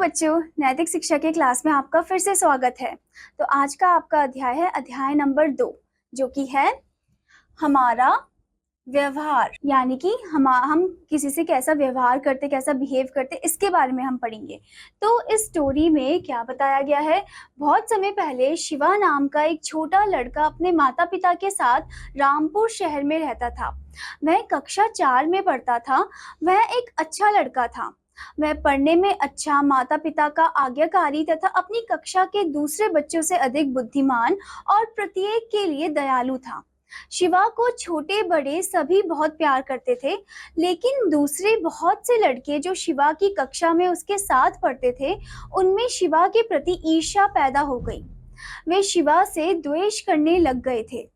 बच्चों, नैतिक शिक्षा के क्लास में आपका फिर से स्वागत है। तो आज का आपका अध्याय है अध्याय नंबर 2, जो कि है हमारा व्यवहार, यानी कि हम किसी से कैसा व्यवहार करते, कैसा बिहेव करते, इसके बारे में हम पढ़ेंगे। तो इस स्टोरी में क्या बताया गया है, बहुत समय पहले शिवा नाम का एक छोटा लड़का अपने माता पिता के साथ रामपुर शहर में रहता था। वह कक्षा 4 में पढ़ता था। वह एक अच्छा लड़का था। वह पढ़ने में अच्छा, माता पिता का आज्ञाकारी तथा अपनी कक्षा के दूसरे बच्चों से अधिक बुद्धिमान और प्रत्येक के लिए दयालु था। शिवा को छोटे बड़े सभी बहुत प्यार करते थे, लेकिन दूसरे बहुत से लड़के जो शिवा की कक्षा में उसके साथ पढ़ते थे, उनमें शिवा के प्रति ईर्ष्या पैदा हो गई। वे शिवा से द्वेष करने लग गए थे।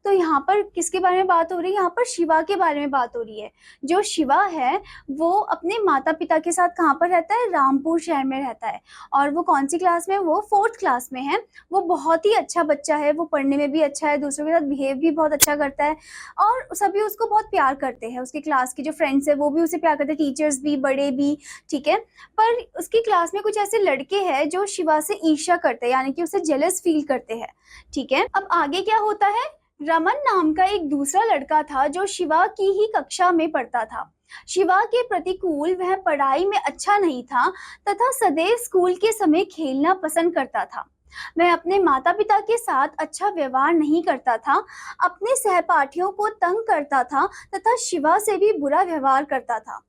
तो यहाँ पर किसके बारे में बात हो रही है? यहाँ पर शिवा के बारे में बात हो रही है। जो शिवा है वो अपने माता पिता के साथ कहाँ पर रहता है? रामपुर शहर में रहता है। और वो कौन सी क्लास में? वो 4th क्लास में है। वो बहुत ही अच्छा बच्चा है। वो पढ़ने में भी अच्छा है, दूसरों के साथ बिहेव भी बहुत अच्छा करता है और सभी उसको बहुत प्यार करते हैं। उसकी क्लास के जो फ्रेंड्स है वो भी उसे प्यार करते हैं, टीचर्स भी, बड़े भी, ठीक है। पर उसकी क्लास में कुछ ऐसे लड़के हैं जो शिवा से ईर्ष्या करते हैं, यानी कि उसे जेलस फील करते हैं, ठीक है। अब आगे क्या होता है? रमन नाम का एक दूसरा लड़का था जो शिवा की ही कक्षा में पढ़ता था। शिवा के प्रतिकूल वह पढ़ाई में अच्छा नहीं था तथा सदैव स्कूल के समय खेलना पसंद करता था। वह अपने माता पिता के साथ अच्छा व्यवहार नहीं करता था, अपने सहपाठियों को तंग करता था तथा शिवा से भी बुरा व्यवहार करता था।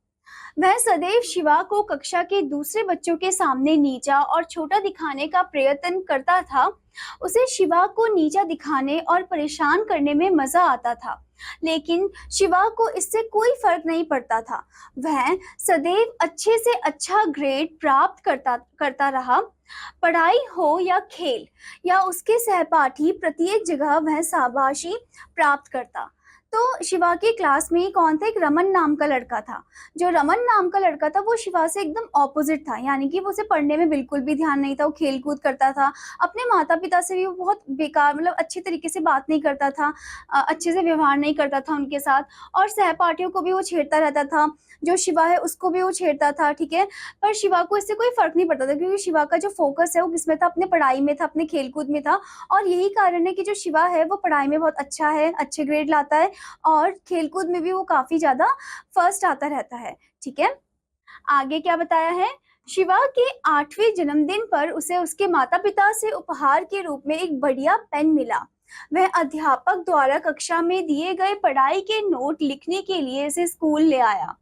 वह सदैव शिवा को कक्षा के दूसरे बच्चों के सामने नीचा और छोटा दिखाने का प्रयत्न करता था। उसे शिवा को नीचा दिखाने और परेशान करने में मजा आता था, लेकिन शिवा को इससे कोई फर्क नहीं पड़ता था। वह सदैव अच्छे से अच्छा ग्रेड प्राप्त करता रहा। पढ़ाई हो या खेल या उसके सहपाठी, प्रत्येक जगह वह शाबाशी प्राप्त करता। तो शिवा की क्लास में कौन था? एक रमन नाम का लड़का था। जो रमन नाम का लड़का था वो शिवा से एकदम ऑपोजिट था, यानी कि वो उसे पढ़ने में बिल्कुल भी ध्यान नहीं था। वो खेल कूद करता था। अपने माता पिता से भी वो बहुत बेकार, मतलब अच्छे तरीके से बात नहीं करता था, अच्छे से व्यवहार नहीं करता था उनके साथ, और सहपाठियों को भी वो छेड़ता रहता था। जो शिवा है उसको भी वो छेड़ता था, ठीक है। पर शिवा को इससे कोई फर्क नहीं पड़ता था, क्योंकि शिवा का जो फोकस है वो किसमें था? अपने पढ़ाई में था, अपने खेलकूद में था। और यही कारण है कि जो शिवा है वो पढ़ाई में बहुत अच्छा है, अच्छे ग्रेड लाता है और खेलकूद में भी वो काफी ज्यादा फर्स्ट आता रहता है, ठीक है। आगे क्या बताया है? शिवा के 8वें जन्मदिन पर उसे उसके माता पिता से उपहार के रूप में एक बढ़िया पेन मिला। वह अध्यापक द्वारा कक्षा में दिए गए पढ़ाई के नोट लिखने के लिए इसे स्कूल ले आया।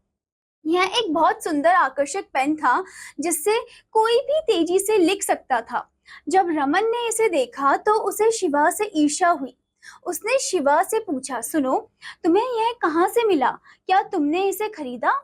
यह एक बहुत सुंदर आकर्षक पेन था जिससे कोई भी तेजी से लिख सकता था। जब रमन ने इसे देखा तो उसे शिवा से ईर्ष्या हुई। उसने शिवा से पूछा, सुनो, तुम्हें यह कहाँ से मिला? क्या तुमने इसे खरीदा?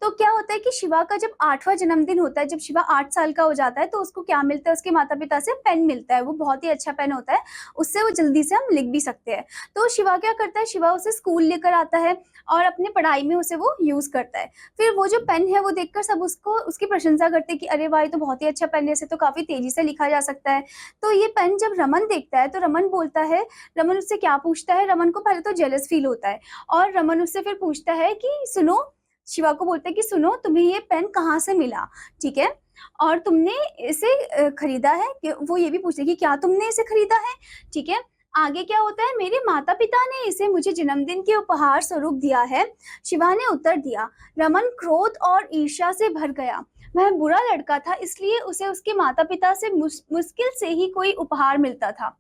तो क्या होता है कि शिवा का जब 8वां जन्मदिन होता है, जब शिवा 8 साल का हो जाता है, तो उसको क्या मिलता है? उसके माता पिता से पेन मिलता है। वो बहुत ही अच्छा पेन होता है, उससे वो जल्दी से हम लिख भी सकते हैं। तो शिवा क्या करता है? शिवा उसे स्कूल लेकर आता है और अपने पढ़ाई में उसे वो यूज करता है। फिर वो जो पेन है वो देखकर सब उसको उसकी प्रशंसा करते हैं कि अरे भाई, तो बहुत ही अच्छा पेन है, इसे तो काफी तेजी से लिखा जा सकता है। तो ये पेन जब रमन देखता है तो रमन बोलता है, रमन उससे क्या पूछता है? रमन को पहले तो जेलस फील होता है और रमन उससे फिर पूछता है कि सुनो, शिवा को बोलते हैं कि सुनो, तुम्हें ये पेन कहाँ से मिला, ठीक है, और तुमने इसे खरीदा है? कि वो ये भी पूछते हैं कि क्या तुमने इसे खरीदा है, ठीक है। आगे क्या होता है? मेरे माता पिता ने इसे मुझे जन्मदिन के उपहार स्वरूप दिया है, शिवा ने उत्तर दिया। रमन क्रोध और ईर्ष्या से भर गया। वह बुरा लड़का था, इसलिए उसे उसके माता पिता से मुश्किल से ही कोई उपहार मिलता था।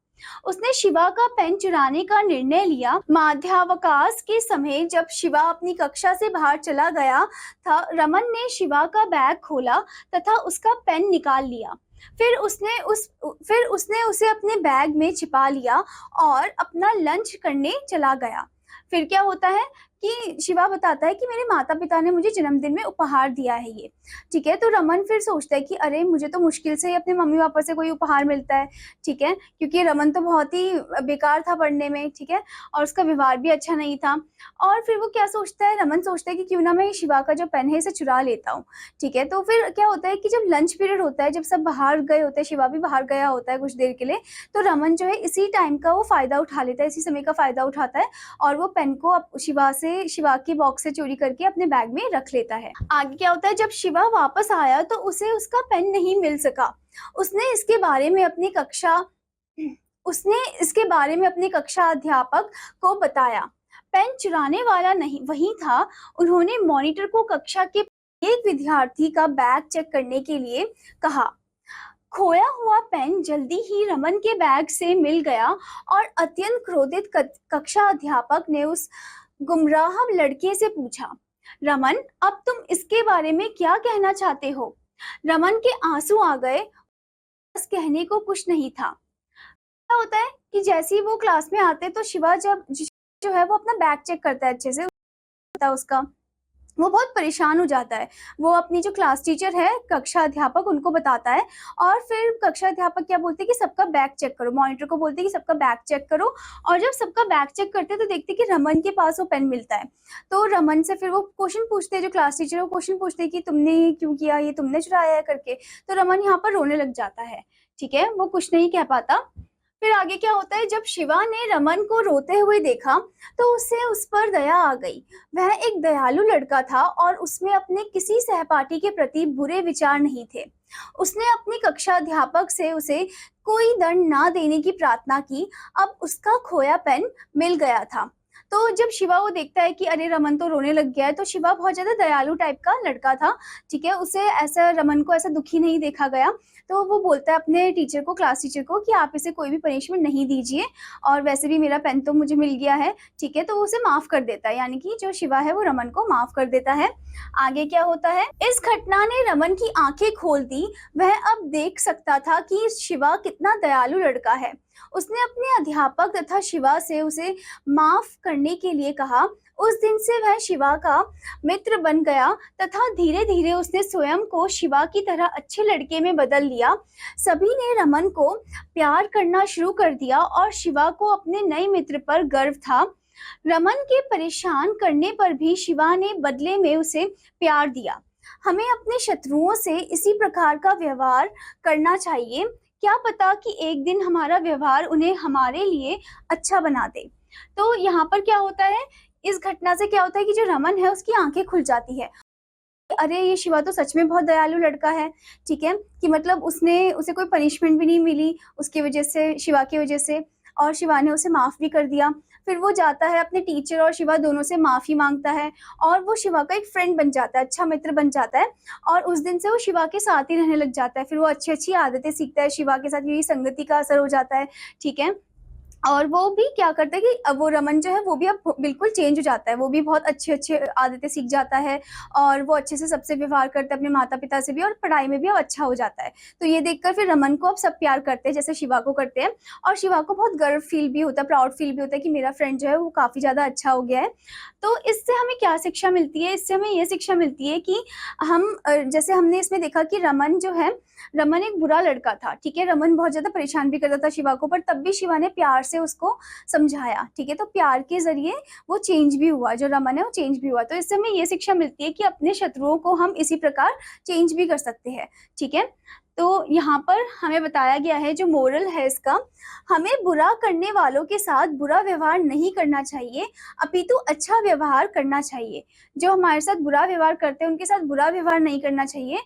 उसने शिवा का पेन चुराने का निर्णय लिया। मध्यावकाश के समय जब शिवा अपनी कक्षा से बाहर चला गया था, रमन ने शिवा का बैग खोला तथा उसका पेन निकाल लिया। फिर उसने उसे अपने बैग में छिपा लिया और अपना लंच करने चला गया। फिर क्या होता है कि शिवा बताता है कि मेरे माता पिता ने मुझे जन्मदिन में उपहार दिया है ये, ठीक है। तो रमन फिर सोचता है कि अरे, मुझे तो मुश्किल से ही अपने मम्मी पापा से कोई उपहार मिलता है, ठीक है, क्योंकि रमन तो बहुत ही बेकार था पढ़ने में, ठीक है, और उसका व्यवहार भी अच्छा नहीं था। और फिर वो क्या सोचता है? रमन सोचता है कि क्यों ना मैं शिवा का जो पेन है इसे चुरा लेता हूँ, ठीक है। तो फिर क्या होता है कि जब लंच पीरियड होता है, जब सब बाहर गए होते हैं, शिवा भी बाहर गया होता है कुछ देर के लिए, तो रमन जो है इसी टाइम का वो फायदा उठा लेता है, इसी समय का फायदा उठाता है और वो पेन को शिवा के बॉक्स से चोरी करके अपने बैग में रख लेता है। आगे क्या होता है, जब शिवा वापस आया तो उसे उसका पेन नहीं मिल सका। उसने इसके बारे में अपनी कक्षा अध्यापक को बताया। पेन चुराने वाला नहीं वही था। उन्होंने मॉनिटर को कक्षा के एक विद्यार्थी का बैग चेक करने के लिए कहा। खोया हुआ पेन जल्दी ही रमन के बैग से मिल गया और अत्यंत क्रोधित कक्षा अध्यापक ने उस गुमराह लड़के से पूछा, रमन, अब तुम इसके बारे में क्या कहना चाहते हो? रमन के आंसू आ गए। बस कहने को कुछ नहीं था। क्या होता है कि जैसे ही वो क्लास में आते तो शिवा जो है वो अपना बैग चेक करता है अच्छे से, उसका वो बहुत परेशान हो जाता है। वो अपनी जो क्लास टीचर है, कक्षा अध्यापक, उनको बताता है और फिर कक्षा अध्यापक क्या बोलते हैं कि सबका बैग चेक करो। मॉनिटर को बोलते हैं कि सबका बैग चेक करो। और जब सबका बैग चेक करते हैं तो देखते हैं कि रमन के पास वो पेन मिलता है। तो रमन से फिर वो क्वेश्चन पूछते हैं, जो क्लास टीचर है वो क्वेश्चन पूछते हैं कि तुमने क्यों किया, ये तुमने चुराया है करके। तो रमन यहाँ पर रोने लग जाता है। ठीक है, वो कुछ नहीं कह पाता। फिर आगे क्या होता है, जब शिवा ने रमन को रोते हुए देखा तो उसे उस पर दया आ गई। वह एक दयालु लड़का था और उसमें अपने किसी सहपाठी के प्रति बुरे विचार नहीं थे। उसने अपनी कक्षा अध्यापक से उसे कोई दंड ना देने की प्रार्थना की। अब उसका खोया पेन मिल गया था। तो जब शिवा वो देखता है कि अरे रमन तो रोने लग गया है, तो शिवा बहुत ज्यादा दयालु टाइप का लड़का था। ठीक है, उसे ऐसा रमन को ऐसा दुखी नहीं देखा गया। तो वो बोलता है अपने टीचर को, क्लास टीचर को, कि आप इसे कोई भी पनिशमेंट नहीं दीजिए और वैसे भी मेरा पेन तो मुझे मिल गया है। ठीक है, तो वो उसे माफ कर देता है, यानी कि जो शिवा है वो रमन को माफ कर देता है। आगे क्या होता है, इस घटना ने रमन की आंखें खोल दी। वह अब देख सकता था कि शिवा कितना दयालु लड़का है। उसने अपने अध्यापक तथा शिवा से उसे माफ करने के लिए कहा। उस दिन से वह शिवा का मित्र बन गया तथा धीरे धीरे उसने स्वयं को शिवा की तरह अच्छे लड़के में बदल लिया। सभी ने रमन को प्यार करना शुरू कर दिया और शिवा को अपने नए मित्र पर गर्व था। रमन के परेशान करने पर भी शिवा ने बदले में उसे प्यार दिया। हमें अपने शत्रुओं से इसी प्रकार का व्यवहार करना चाहिए। क्या पता कि एक दिन हमारा व्यवहार उन्हें हमारे लिए अच्छा बना दे। तो यहाँ पर क्या होता है, इस घटना से क्या होता है कि जो रमन है उसकी आंखें खुल जाती है। अरे ये शिवा तो सच में बहुत दयालु लड़का है। ठीक है, कि मतलब उसे कोई पनिशमेंट भी नहीं मिली उसकी वजह से, शिवा की वजह से, और शिवा ने उसे माफ भी कर दिया। फिर वो जाता है अपने टीचर और शिवा दोनों से माफी मांगता है और वो शिवा का एक फ्रेंड बन जाता है, अच्छा मित्र बन जाता है। और उस दिन से वो शिवा के साथ ही रहने लग जाता है। फिर वो अच्छी अच्छी आदतें सीखता है शिवा के साथ, यही संगति का असर हो जाता है। ठीक है, और वो भी क्या करता है कि अब वो रमन जो है वो भी अब बिल्कुल चेंज हो जाता है। वो भी बहुत अच्छे अच्छे आदतें सीख जाता है और वो अच्छे से सबसे व्यवहार करता है, अपने माता पिता से भी, और पढ़ाई में भी अब अच्छा हो जाता है। तो ये देखकर फिर रमन को अब सब प्यार करते हैं जैसे शिवा को करते हैं। और शिवा को बहुत गर्व फील भी होता है, प्राउड फील भी होता है कि मेरा फ्रेंड जो है वो काफ़ी ज़्यादा अच्छा हो गया है। तो इससे हमें क्या शिक्षा मिलती है? इससे हमें ये शिक्षा मिलती है कि हम जैसे हमने इसमें देखा कि रमन जो है, रमन एक बुरा लड़का था। ठीक है, रमन बहुत ज्यादा परेशान भी करता था शिवा को, पर तब भी शिवा ने प्यार से उसको समझाया। ठीक है, तो प्यार के जरिए वो चेंज भी हुआ, जो रमन है वो चेंज भी हुआ। तो इससे हमें ये शिक्षा मिलती है कि अपने शत्रुओं को हम इसी प्रकार चेंज भी कर सकते हैं। ठीक है, तो यहाँ पर हमें बताया गया है, जो मोरल है इसका, हमें बुरा करने वालों के साथ बुरा व्यवहार नहीं करना चाहिए, अपितु अच्छा व्यवहार करना चाहिए। जो हमारे साथ बुरा व्यवहार करते हैं उनके साथ बुरा व्यवहार नहीं करना चाहिए।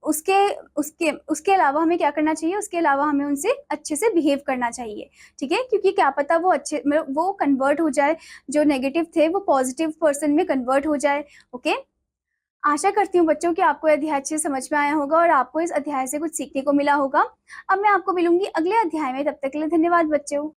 उसके उसके उसके अलावा हमें क्या करना चाहिए? उसके अलावा हमें उनसे अच्छे से बिहेव करना चाहिए। ठीक है, क्योंकि क्या पता वो अच्छे वो कन्वर्ट हो जाए, जो नेगेटिव थे वो पॉजिटिव पर्सन में कन्वर्ट हो जाए। ओके, आशा करती हूँ बच्चों कि आपको यह अध्याय अच्छे से समझ में आया होगा और आपको इस अध्याय से कुछ सीखने को मिला होगा। अब मैं आपको मिलूंगी अगले अध्याय में, तब तक के लिए धन्यवाद बच्चों।